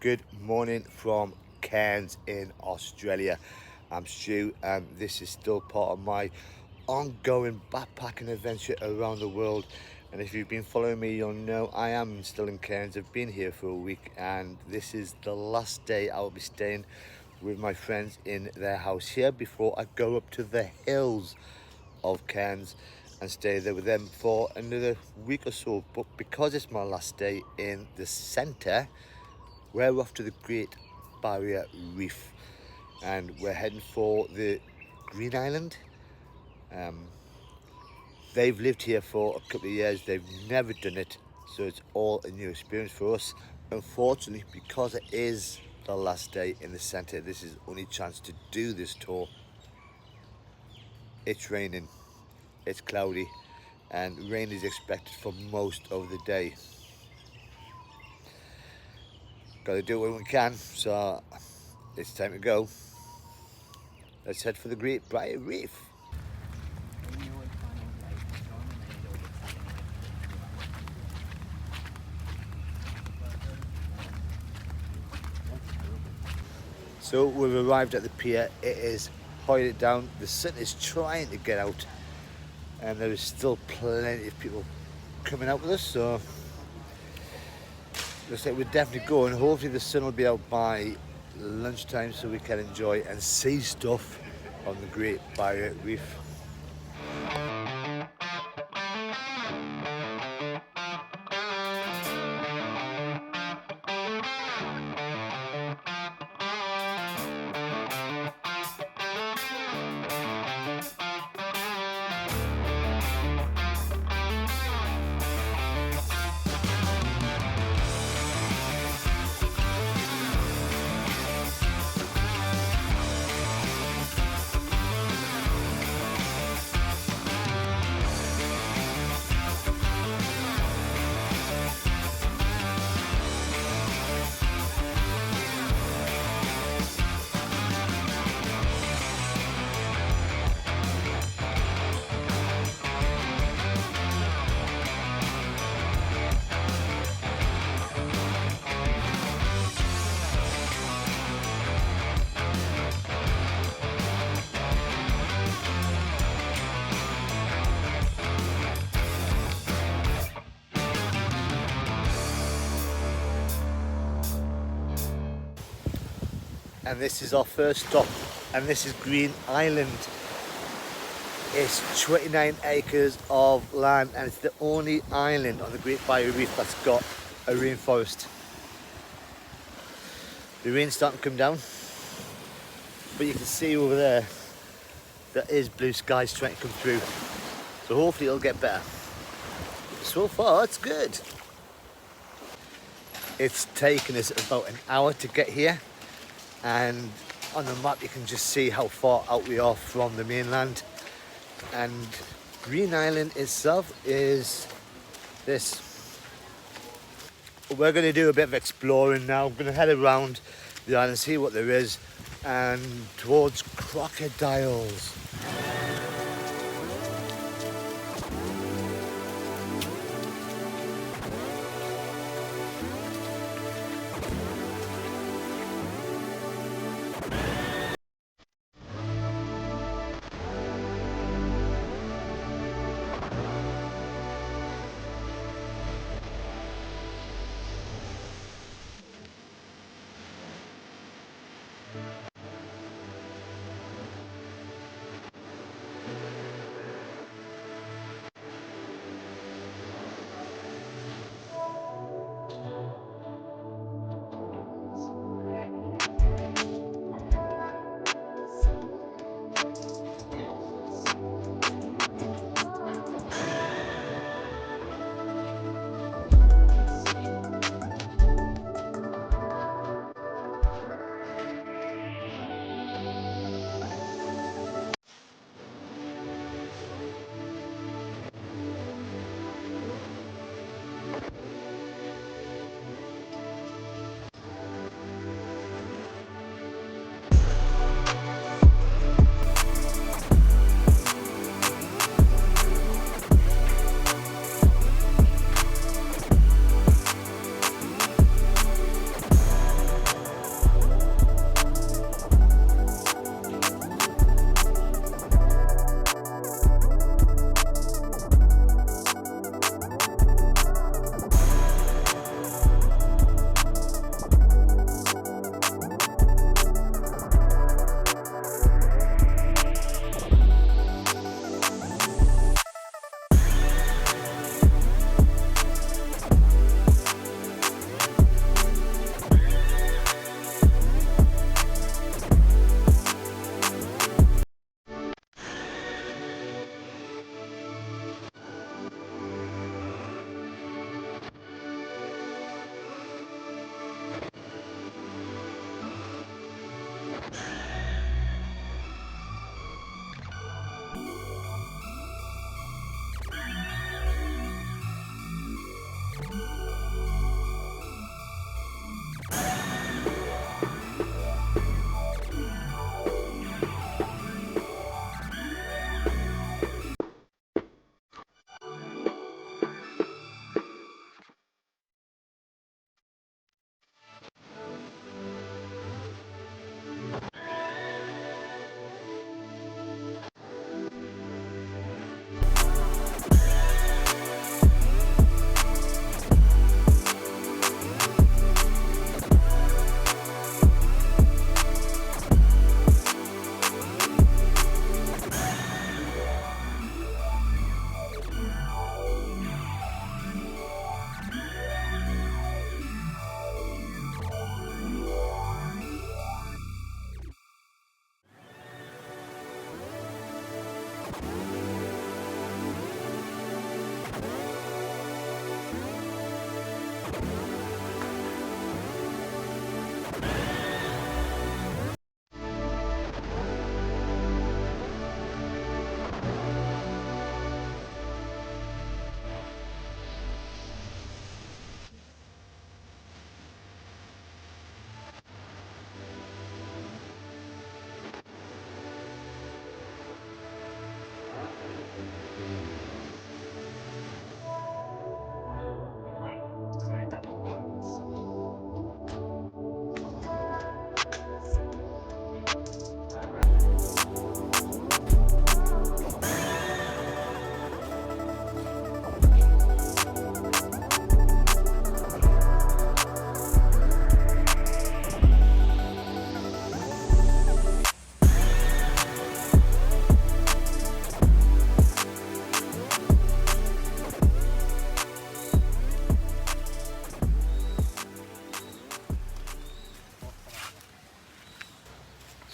Good morning from Cairns in Australia. I'm Stu and this is still part of my ongoing backpacking adventure around the world. And if you've been following me, you'll know I am still in Cairns. I've been here for a week and this is the last day I will be staying with my friends in their house here before I go up to the hills of Cairns and stay there with them for another week or so. But because it's my last day in the centre, we're off to the Great Barrier Reef and we're heading for the Green Island. They've lived here for a couple of years, they've never done it, so it's all a new experience for us. Unfortunately, because it is the last day in the centre, this is the only chance to do this tour. It's raining, it's cloudy, and rain is expected for most of the day. Gotta do what we can, so it's time to go. Let's head for the Great Barrier Reef. So we've arrived at the pier. It is hoided down. The sun is trying to get out and there is still plenty of people coming out with us, so looks like we're definitely going. Hopefully the sun will be out by lunchtime so we can enjoy and see stuff on the Great Barrier Reef. And this is our first stop, and this is Green Island. It's 29 acres of land and it's the only island on the Great Barrier Reef that's got a rainforest. The rain's starting to come down, but you can see over there is blue skies trying to come through, so hopefully it'll get better. So far it's good. It's taken us about an hour to get here, and on the map you can just see how far out we are from the mainland. And Green Island itself is this. We're going to do a bit of exploring now. I'm going to head around the island, see what there is, and towards crocodiles.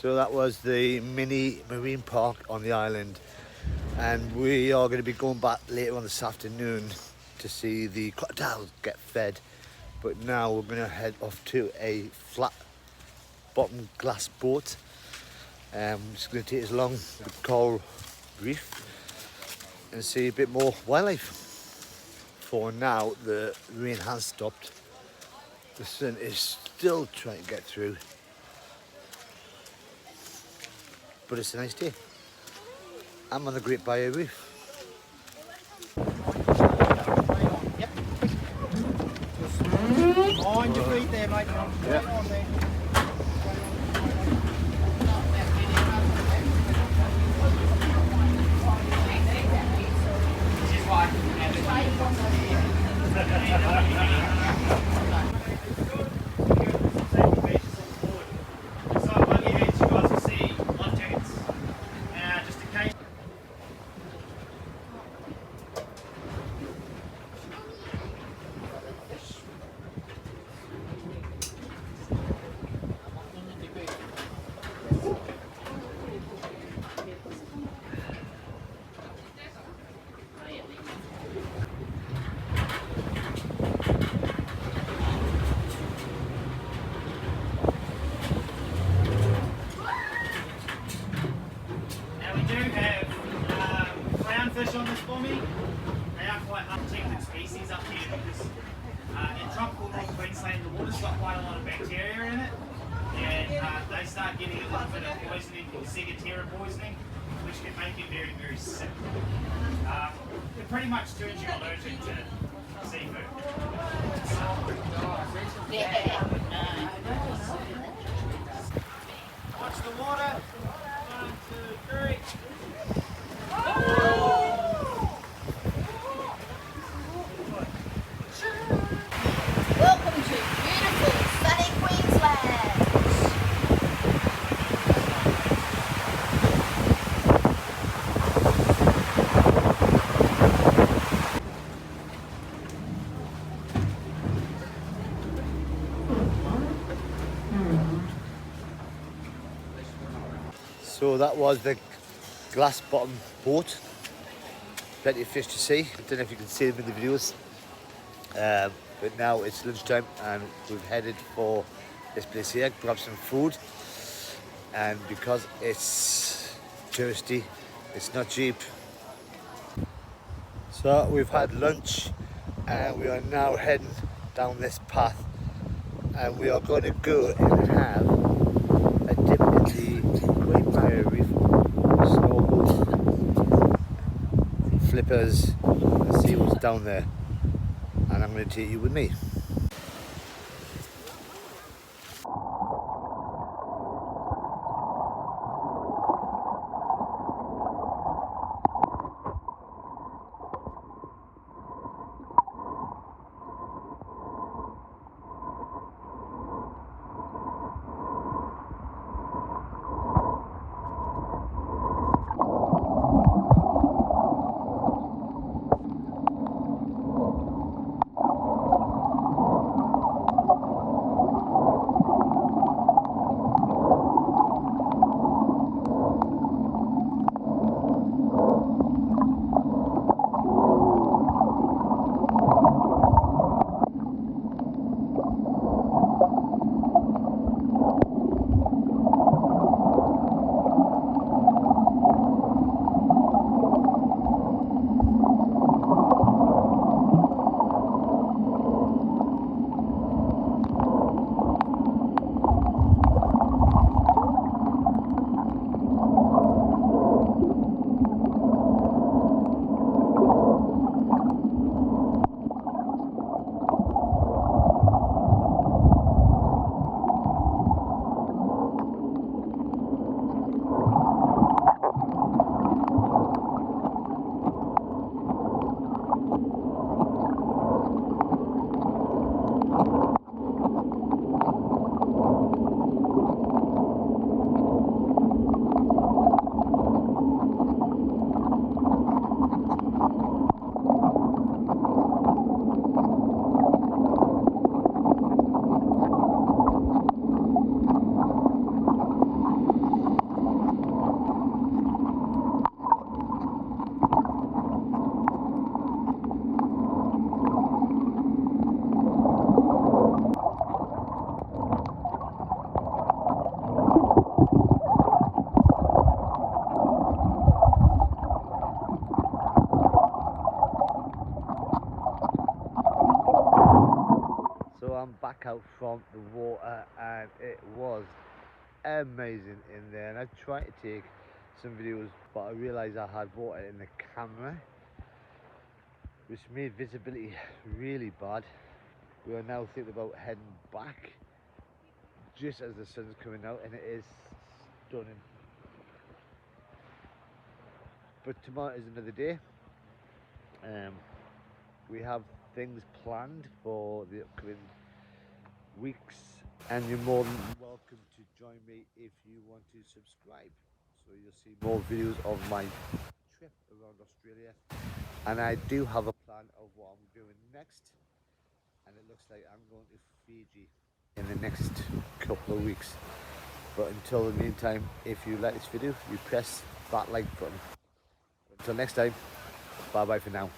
So that was the mini marine park on the island, and we are going to be going back later on this afternoon to see the crocodiles get fed. But now we're going to head off to a flat bottom glass boat. It's going to take us along the coral reef and see a bit more wildlife. For now, the rain has stopped. The sun is still trying to get through, but it's a nice day. I'm on the Great Barrier Reef. Yep. Mind your feet there, mate. Yeah. On there. Fish on this for me. They are quite unprotected species up here because in tropical North Queensland the water's got quite a lot of bacteria in it, and they start getting a little bit of poisoning called ciguatera poisoning, which can make you very, very sick. It pretty much turns you allergic to seafood. Watch the water. 1, 2, 3. Welcome to beautiful sunny Queensland. So that was the glass bottom boat. Plenty of fish to see. I don't know if you can see them in the videos. But now it's lunchtime and we've headed for this place here, grab some food. And because it's touristy, it's not cheap. So we've had lunch and we are now heading down this path. And we are going to go and have a dip in the Great Barrier Reef, snorkel, flippers, and see what's down there. And I'm going to take you with me. from the water, and it was amazing in there. And I tried to take some videos, but I realized I had water in the camera, which made visibility really bad. We are now thinking about heading back just as the sun's coming out, and it is stunning. But tomorrow is another day. We have things planned for the upcoming weeks, and you're more than welcome to join me if you want to subscribe, so you'll see more videos of my trip around Australia. And I do have a plan of what I'm doing next, and it looks like I'm going to Fiji in the next couple of weeks. But until the meantime, if you like this video, you press that like button. Until next time, bye bye for now.